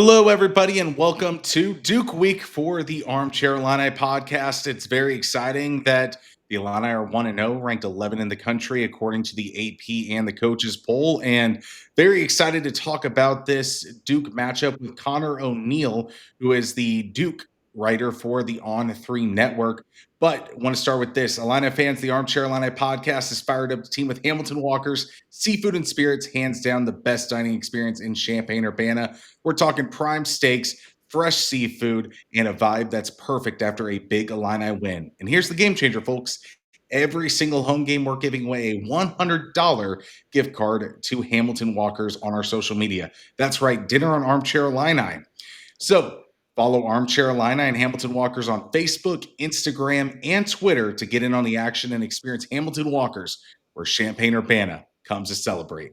Hello, everybody, and welcome to Duke Week for the Armchair Illini Podcast. It's very exciting that the Illini are 1-0, ranked 11 in the country, according to the AP and the coaches poll. And very excited to talk about this Duke matchup with Connor O'Neill, who is the Duke writer for the On3 Network. But want to start with this. Illini fans, the Armchair Illini Podcast is fired up to team with Hamilton Walker's Seafood and Spirits, hands down the best dining experience in Champaign-Urbana. We're talking prime steaks, fresh seafood, and a vibe that's perfect after a big Illini win. And here's the game changer, folks. Every single home game, we're giving away a $100 gift card to Hamilton Walkers on our social media. That's right, Dinner on Armchair Illini. So follow Armchair Illini and Hamilton Walkers on Facebook, Instagram, and Twitter to get in on the action and experience Hamilton Walkers, where Champaign-Urbana comes to celebrate.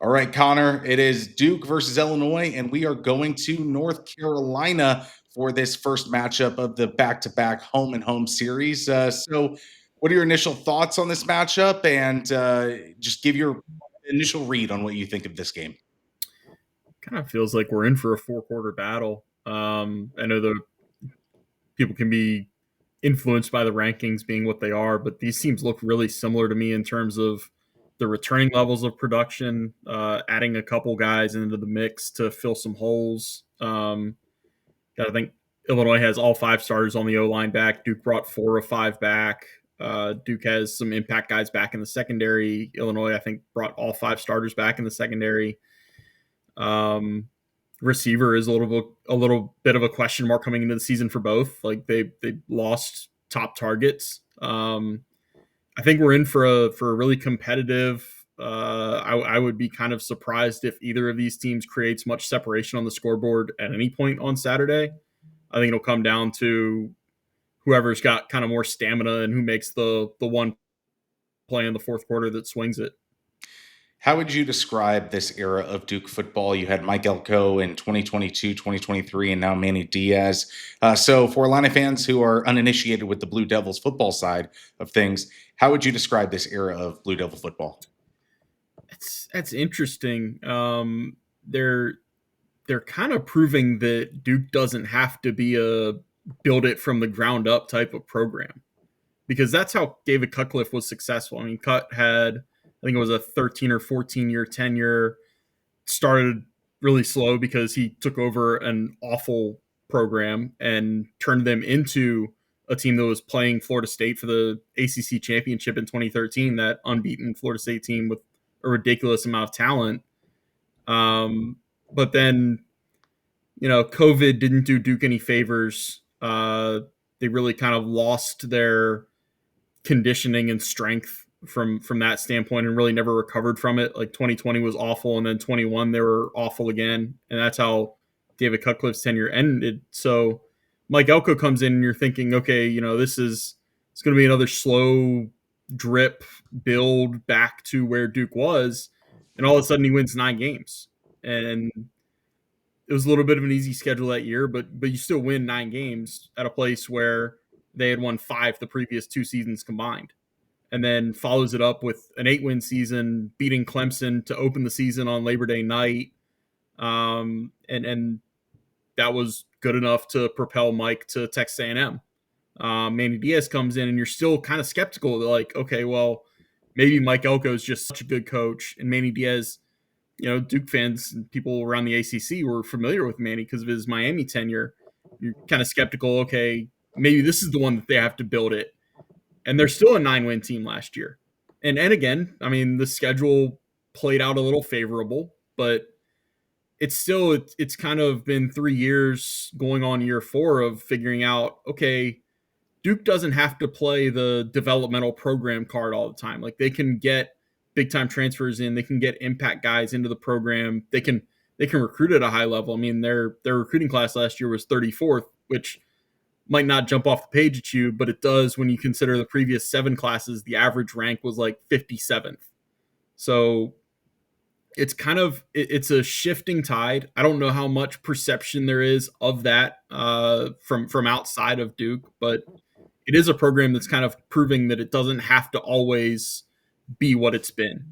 All right, Connor, it is Duke versus Illinois, and we are going to North Carolina for this first matchup of the back-to-back home-and-home series. So what are your initial thoughts on this matchup, and just give your initial read on what you think of this game? Kind of feels like we're in for a four-quarter battle. I know the people can be influenced by the rankings being what they are, but these teams look really similar to me in terms of the returning levels of production, adding a couple guys into the mix to fill some holes. I think Illinois has all five starters on the O-line back. Duke brought 4 of 5 back. Duke has some impact guys back in the secondary. Illinois, I think, brought all 5 starters back in the secondary. Receiver is a little bit of a question mark coming into the season for both. Like they lost top targets. I think we're in for a really competitive. I would be kind of surprised if either of these teams creates much separation on the scoreboard at any point on Saturday. I think it'll come down to whoever's got kind of more stamina and who makes the one play in the fourth quarter that swings it. How would you describe this era of Duke football? You had Mike Elko in 2022, 2023, and now Manny Diaz. So for Illini fans who are uninitiated with the Blue Devils football side of things, how would you describe this era of Blue Devil football? That's interesting. They're kind of proving that Duke doesn't have to be a build it from the ground up type of program, because that's how David Cutcliffe was successful. I mean, Cut had, I think it was a 13 or 14 year tenure, started really slow because he took over an awful program and turned them into a team that was playing Florida State for the ACC championship in 2013, that unbeaten Florida State team with a ridiculous amount of talent. But then, COVID didn't do Duke any favors. They really kind of lost their conditioning and strength from that standpoint and really never recovered from it. Like 2020 was awful, and then 21 they were awful again, and that's how David Cutcliffe's tenure ended. So Mike Elko comes in and you're thinking, okay, it's going to be another slow drip build back to where Duke was, and all of a sudden he wins 9 games. And it was a little bit of an easy schedule that year, but you still win 9 games at a place where they had won 5 the previous 2 seasons combined. And then follows it up with an 8-win season, beating Clemson to open the season on Labor Day night. And that was good enough to propel Mike to Texas A&M. Manny Diaz comes in and you're still kind of skeptical. Like, okay, well, maybe Mike Elko is just such a good coach. And Manny Diaz, Duke fans and people around the ACC were familiar with Manny because of his Miami tenure. You're kind of skeptical, okay, maybe this is the one that they have to build it. And they're still a 9-win team last year. And again, I mean, the schedule played out a little favorable, but it's kind of been 3 years going on year 4 of figuring out, okay, Duke doesn't have to play the developmental program card all the time. Like they can get big time transfers in, they can get impact guys into the program. They can recruit at a high level. I mean, their recruiting class last year was 34th, which might not jump off the page at you, but it does when you consider the previous 7 classes, the average rank was like 57th. So it's it's a shifting tide. I don't know how much perception there is of that from outside of Duke, but it is a program that's kind of proving that it doesn't have to always be what it's been.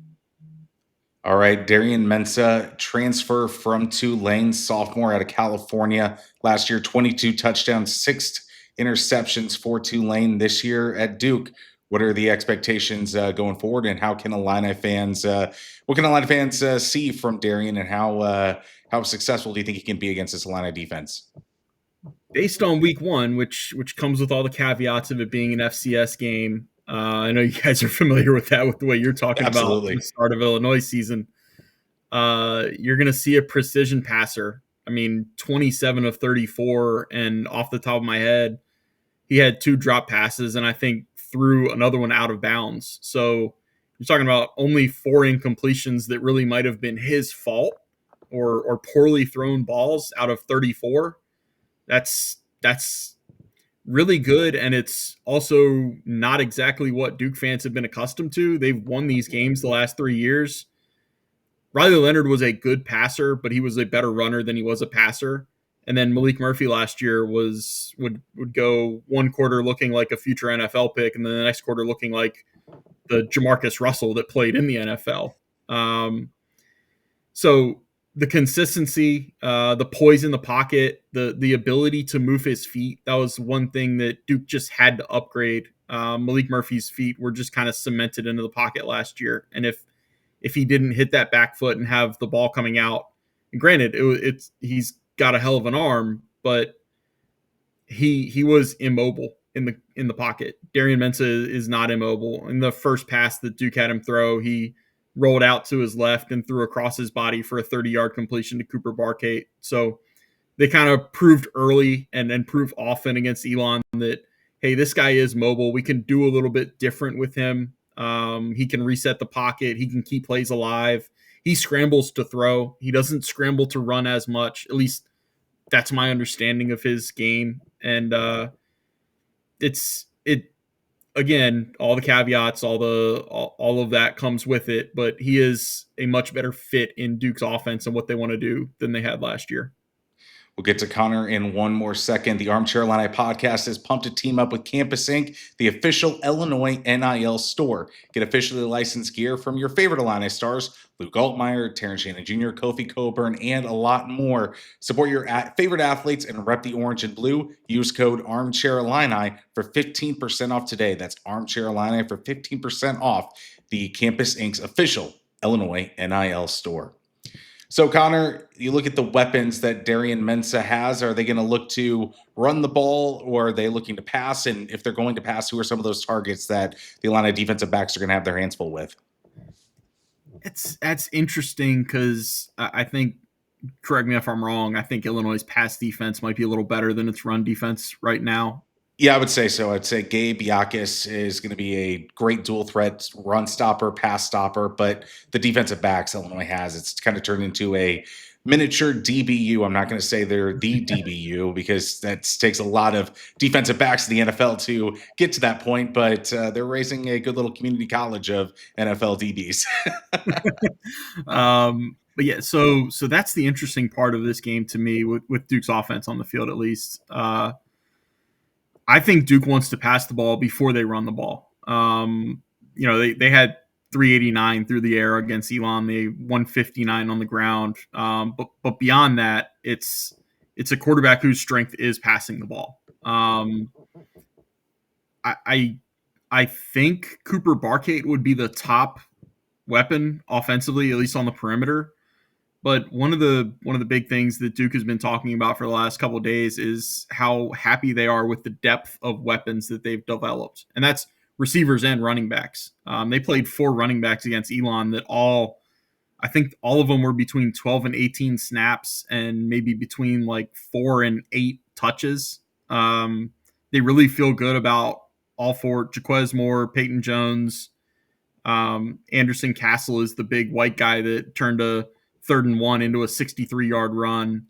All right, Darian Mensa, transfer from Tulane, sophomore out of California. Last year, 22 touchdowns, 6 interceptions for Tulane. This year at Duke, what are the expectations going forward, and how can Illini fans, what can Illini fans see from Darian, and how successful do you think he can be against this Illini defense? Based on week one, which comes with all the caveats of it being an FCS game. I know you guys are familiar with that, with the way you're talking about Absolutely. the start of Illinois season. You're going to see a precision passer. I mean, 27 of 34, and off the top of my head, he had 2 drop passes, and I think threw another one out of bounds. So you're talking about only 4 incompletions that really might have been his fault, or poorly thrown balls out of 34. That's really good, and it's also not exactly what Duke fans have been accustomed to. They've won these games the last 3 years. Riley Leonard was a good passer, but he was a better runner than he was a passer. And then Malik Murphy last year would go one quarter looking like a future NFL pick, and then the next quarter looking like the Jamarcus Russell that played in the NFL. So the consistency, the poise in the pocket, the ability to move his feet, that was one thing that Duke just had to upgrade. Malik Murphy's feet were just kind of cemented into the pocket last year, and if he didn't hit that back foot and have the ball coming out, and granted, he's got a hell of an arm, but he was immobile in the pocket. Darian Mensa is not immobile. In the first pass that Duke had him throw, he rolled out to his left and threw across his body for a 30-yard completion to Cooper Barkate. So they kind of proved early and proved often against Elon that, hey, this guy is mobile. We can do a little bit different with him. He can reset the pocket. He can keep plays alive. He scrambles to throw. He doesn't scramble to run as much. At least that's my understanding of his game. And it again, all the caveats, all of that comes with it. But he is a much better fit in Duke's offense and what they want to do than they had last year. We'll get to Connor in one more second. The Armchair Illini Podcast is pumped to team up with Campus Inc., the official Illinois NIL store. Get officially licensed gear from your favorite Illini stars, Luke Altmaier, Terrence Shannon Jr., Kofi Coburn, and a lot more. Support your favorite athletes and rep the orange and blue. Use code Armchair Illini for 15% off today. That's Armchair Illini for 15% off the Campus Inc.'s official Illinois NIL store. So, Connor, you look at the weapons that Darian Mensa has. Are they going to look to run the ball, or are they looking to pass? And if they're going to pass, who are some of those targets that the Illini defensive backs are going to have their hands full with? That's interesting because I think, correct me if I'm wrong, I think Illinois' pass defense might be a little better than its run defense right now. Yeah, I would say so. I'd say Gabe Jacquez is going to be a great dual threat run stopper, pass stopper, but the defensive backs Illinois has, it's kind of turned into a miniature DBU. I'm not going to say they're the DBU because that takes a lot of defensive backs in the NFL to get to that point, but they're raising a good little community college of NFL DBs. But yeah, so that's the interesting part of this game to me with Duke's offense on the field, at least. I think Duke wants to pass the ball before they run the ball. They had 389 through the air against Elon. They 159 on the ground. But beyond that, it's a quarterback whose strength is passing the ball. I think Cooper Barkate would be the top weapon offensively, at least on the perimeter. But one of the big things that Duke has been talking about for the last couple of days is how happy they are with the depth of weapons that they've developed, and that's receivers and running backs. They played 4 running backs against Elon that I think all of them were between 12 and 18 snaps and maybe between like 4 and 8 touches. They really feel good about all 4. Jacquez Moore, Peyton Jones, Anderson Castle is the big white guy that turned a 3rd and 1 into a 63-yard run.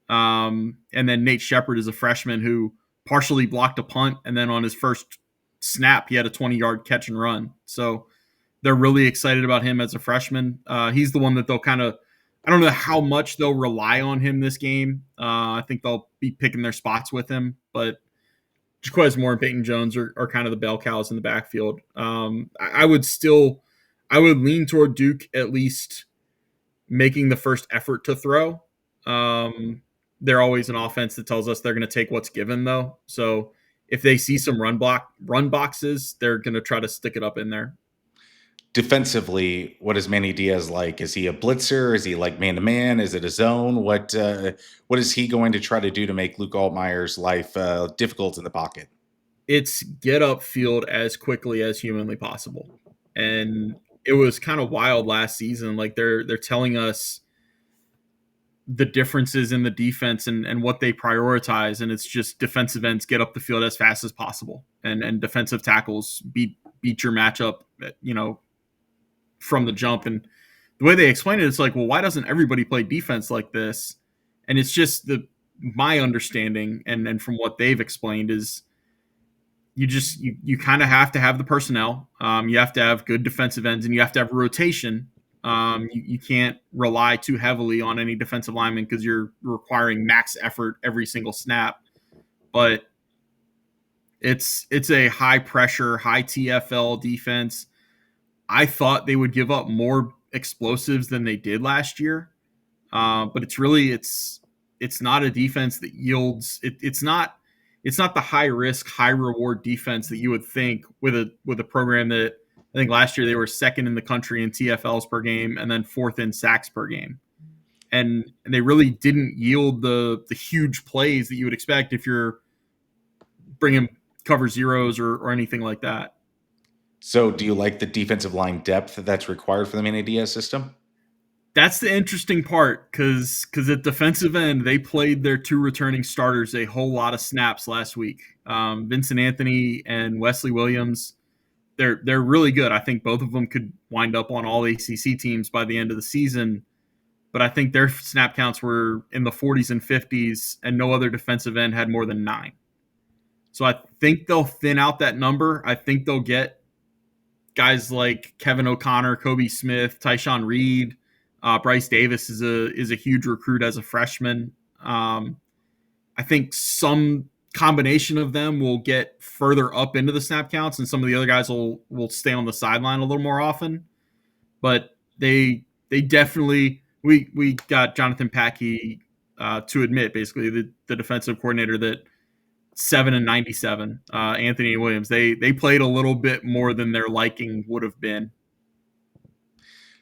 And then Nate Shepard is a freshman who partially blocked a punt, and then on his first snap, he had a 20-yard catch and run. So they're really excited about him as a freshman. He's the one that they'll kind of, I don't know how much they'll rely on him this game. I think they'll be picking their spots with him, but Jacquez Moore and Peyton Jones are kind of the bell cows in the backfield. I would lean toward Duke at least making the first effort to throw. They're always an offense that tells us they're going to take what's given, though. So if they see some run boxes, they're going to try to stick it up in there. Defensively, what is Manny Diaz like? Is he a blitzer? Is he like man to man? Is it a zone? What is he going to try to do to make Luke Altmaier's life difficult in the pocket? It's get upfield as quickly as humanly possible. And it was kind of wild last season. Like they're telling us the differences in the defense and what they prioritize, and it's just defensive ends get up the field as fast as possible, and defensive tackles beat your matchup, from the jump. And the way they explain it, it's like, well, why doesn't everybody play defense like this? And it's just my understanding and from what they've explained is you kind of have to have the personnel. You have to have good defensive ends, and you have to have rotation. You can't rely too heavily on any defensive lineman because you're requiring max effort every single snap. But it's a high pressure, high TFL defense. I thought they would give up more explosives than they did last year, but it's not a defense that yields. It's not the high risk, high reward defense that you would think with a program that I think last year they were second in the country in TFLs per game and then fourth in sacks per game, and they really didn't yield the huge plays that you would expect if you're bringing cover zeros or anything like that. So, do you like the defensive line depth that's required for the Manny Diaz system? That's the interesting part because at defensive end, they played their two returning starters a whole lot of snaps last week. Vincent Anthony and Wesley Williams, they're really good. I think both of them could wind up on all ACC teams by the end of the season, but I think their snap counts were in the 40s and 50s, and no other defensive end had more than 9. So I think they'll thin out that number. I think they'll get guys like Kevin O'Connor, Kobe Smith, Tyshawn Reed. Bryce Davis is a huge recruit as a freshman. I think some combination of them will get further up into the snap counts, and some of the other guys will stay on the sideline a little more often. But they definitely we got Jonathan Packey to admit basically the defensive coordinator that 7 and 97. Anthony Williams, they played a little bit more than their liking would have been.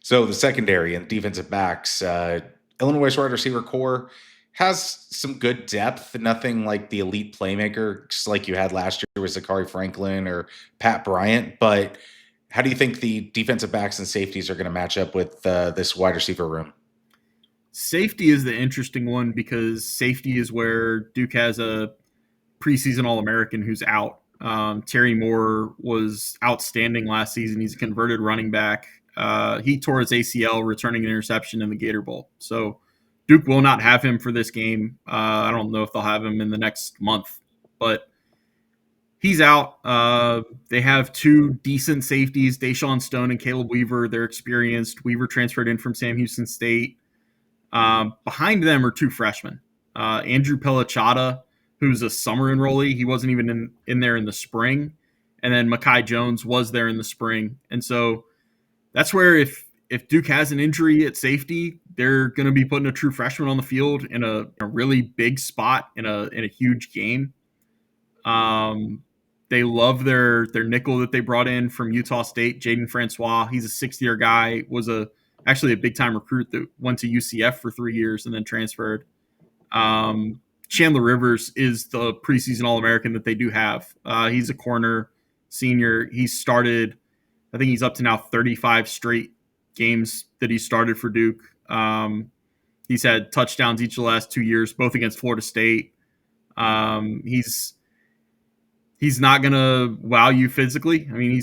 So the secondary and defensive backs, Illinois' wide receiver core has some good depth. Nothing like the elite playmakers like you had last year with Zachary Franklin or Pat Bryant. But how do you think the defensive backs and safeties are going to match up with this wide receiver room? Safety is the interesting one because safety is where Duke has a preseason All-American who's out. Terry Moore was outstanding last season. He's a converted running back. He tore his ACL returning an interception in the Gator Bowl. So Duke will not have him for this game. I don't know if they'll have him in the next month, but he's out. They have two decent safeties, Deshaun Stone and Caleb Weaver. They're experienced. Weaver transferred in from Sam Houston State. Behind them are two freshmen. Andrew Pelachata, who's a summer enrollee. He wasn't even in there in the spring. And then Mekhi Jones was there in the spring. And so that's where if Duke has an injury at safety, they're going to be putting a true freshman on the field in a really big spot in a huge game. They love their nickel that they brought in from Utah State, Jaden Francois. He's a sixth-year guy, was actually a big-time recruit that went to UCF for 3 years and then transferred. Chandler Rivers is the preseason All-American that they do have. He's a corner senior. He started, I think he's up to now 35 straight games that he started for Duke. He's had touchdowns each of the last 2 years, both against Florida State. He's not going to wow you physically. I mean,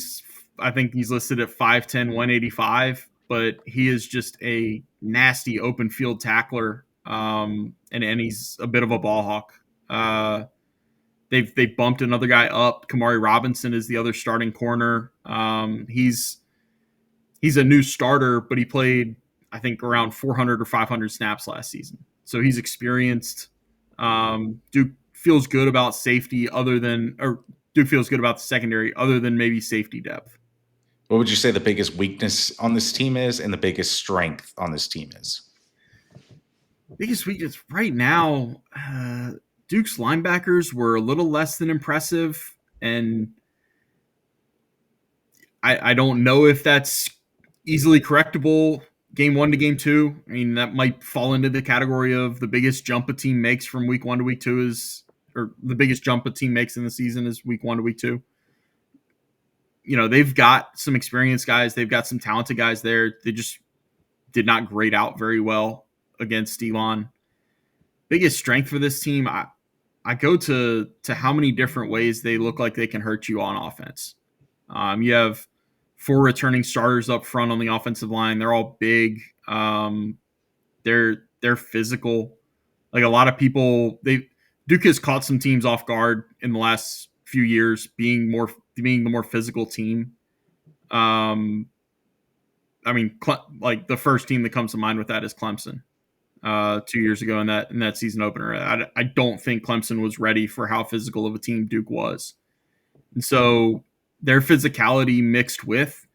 I think he's listed at 5'10", 185, but he is just a nasty open field tackler. And he's a bit of a ball hawk. They bumped another guy up. Kamari Robinson is the other starting corner. He's a new starter, but he played, I think, around 400 or 500 snaps last season. So he's experienced. Duke feels good about safety Duke feels good about the secondary other than maybe safety depth. What would you say the biggest weakness on this team is and the biggest strength on this team is? Biggest weakness right now, Duke's linebackers were a little less than impressive, and I don't know if that's easily correctable game 1 to game 2. I mean, that might fall into the category of the biggest jump a team makes from week 1 to week 2 is, or the biggest jump a team makes in the season is week 1 to week 2. They've got some experienced guys. They've got some talented guys there. They just did not grade out very well against Elon. Biggest strength for this team, I go to how many different ways they look like they can hurt you on offense. You have 4 returning starters up front on the offensive line. They're all big. They're physical. Like a lot of people, Duke has caught some teams off guard in the last few years, being the more physical team. Like the first team that comes to mind with that is Clemson. 2 years ago in that season opener. I don't think Clemson was ready for how physical of a team Duke was. And so their physicality mixed with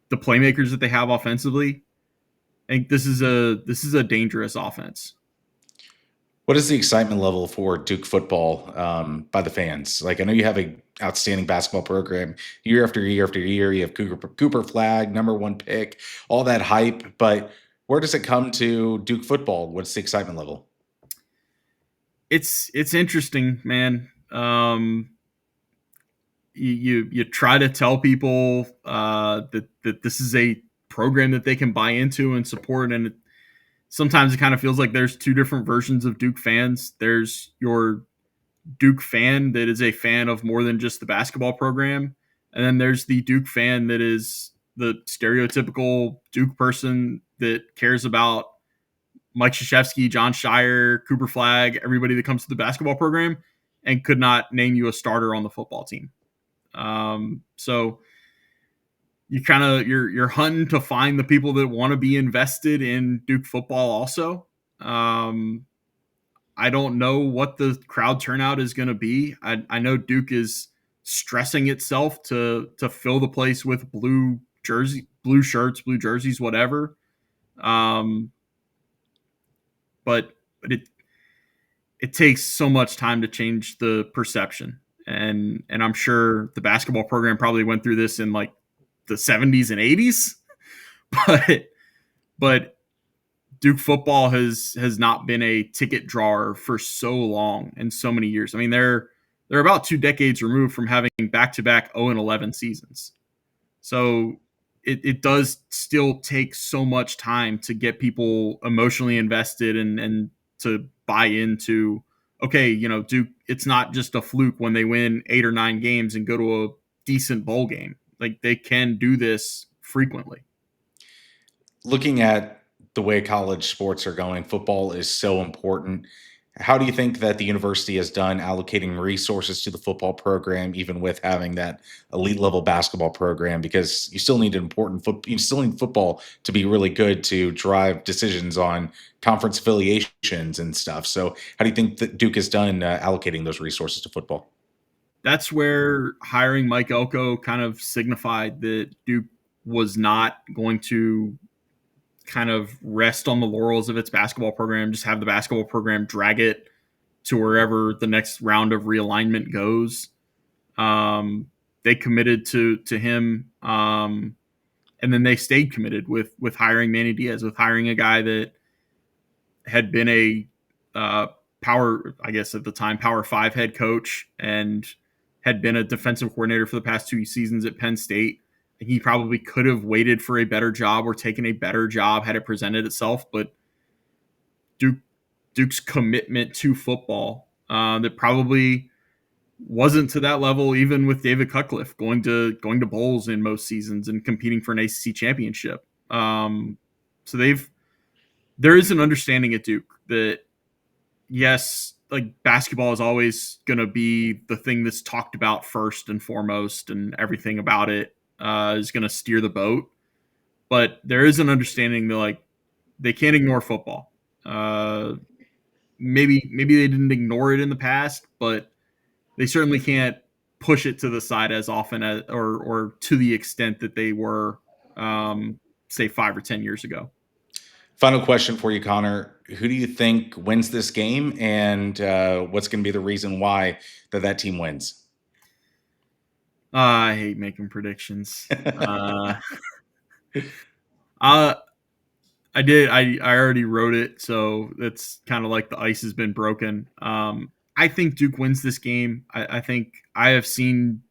the playmakers that they have offensively, I think this is a dangerous offense. What is the excitement level for Duke football by the fans? Like, I know you have an outstanding basketball program year after year after year. You have Cooper Flag, #1 pick, all that hype. But where does it come to Duke football? What's the excitement level? It's interesting, man. You try to tell people that this is a program that they can buy into and support, and sometimes it kind of feels like there's 2 different versions of Duke fans. There's your Duke fan that is a fan of more than just the basketball program, and then there's the Duke fan that is the stereotypical Duke person that cares about Mike Krzyzewski, John Shire, Cooper Flag, everybody that comes to the basketball program, and could not name you a starter on the football team. So you're hunting to find the people that want to be invested in Duke football also. I don't know what the crowd turnout is going to be. I know Duke is stressing itself to fill the place with blue shirts, blue jerseys, whatever. But it takes so much time to change the perception. And I'm sure the basketball program probably went through this in like the 70s and 80s, but Duke football has not been a ticket drawer for so long and so many years. I mean, they're about 2 decades removed from having back-to-back 0-11 seasons. So it does still take so much time to get people emotionally invested and to buy into, okay, Duke, it's not just a fluke when they win 8 or 9 games and go to a decent bowl game. Like, they can do this frequently. Looking at the way college sports are going, football is so important. How do you think that the university has done allocating resources to the football program, even with having that elite level basketball program? Because you still need you still need football to be really good to drive decisions on conference affiliations and stuff. So, how do you think that Duke has done allocating those resources to football? That's where hiring Mike Elko kind of signified that Duke was not going to kind of rest on the laurels of its basketball program, just have the basketball program drag it to wherever the next round of realignment goes. They committed to him, and then they stayed committed with hiring Manny Diaz, with hiring a guy that had been a power, I guess at the time, Power 5 head coach and had been a defensive coordinator for the past 2 seasons at Penn State. He probably could have waited for a better job or taken a better job had it presented itself. But Duke's commitment to football that probably wasn't to that level, even with David Cutcliffe going to bowls in most seasons and competing for an ACC championship. So there is an understanding at Duke that, yes, like basketball is always going to be the thing that's talked about first and foremost, and everything about it is going to steer the boat. But there is an understanding that like they can't ignore football. Maybe they didn't ignore it in the past, but they certainly can't push it to the side as often as, or to the extent that they were, say 5 or 10 years ago. Final question for you, Connor. Who do you think wins this game, and what's going to be the reason why that team wins? I hate making predictions. Uh, I did. I already wrote it, so it's kind of like the ice has been broken. I think Duke wins this game. I think I have seen.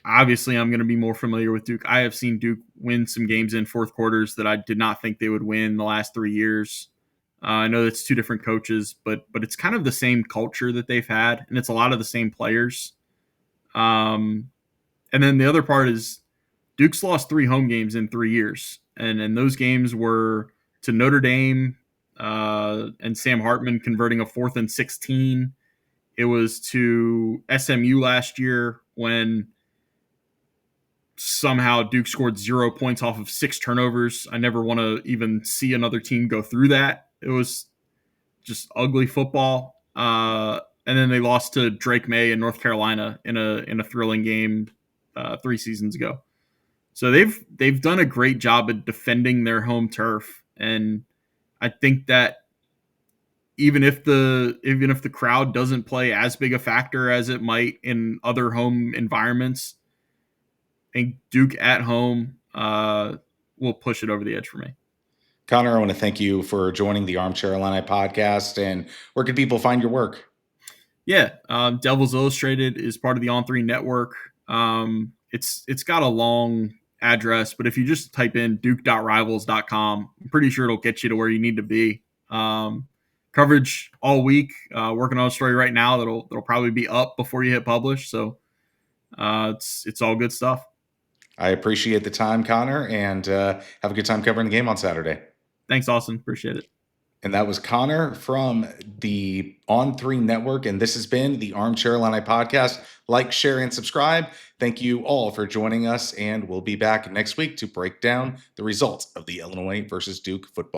Obviously, I'm going to be more familiar with Duke. I have seen Duke win some games in fourth quarters that I did not think they would win the last 3 years. I know it's two different coaches, but it's kind of the same culture that they've had, and it's a lot of the same players. And then the other part is Duke's lost 3 home games in 3 years, and those games were to Notre Dame and Sam Hartman converting a 4th and 16. It was to SMU last year when somehow Duke scored 0 points off of 6 turnovers. I never want to even see another team go through that. It was just ugly football. And then they lost to Drake May in North Carolina in a thrilling game 3 seasons ago. So they've done a great job at defending their home turf, and I think that even if the crowd doesn't play as big a factor as it might in other home environments, I think Duke at home will push it over the edge for me. Connor, I want to thank you for joining the Armchair Illini podcast. And where can people find your work? Yeah, Devils Illustrated is part of the On3 Network. It's got a long address, but if you just type in duke.rivals.com, I'm pretty sure it'll get you to where you need to be. Coverage all week. Working on a story right now that'll probably be up before you hit publish. So it's all good stuff. I appreciate the time, Connor, and have a good time covering the game on Saturday. Thanks, Austin. Appreciate it. And that was Connor from the On3 Network. And this has been the Armchair Illini Podcast. Like, share, and subscribe. Thank you all for joining us. And we'll be back next week to break down the results of the Illinois versus Duke football.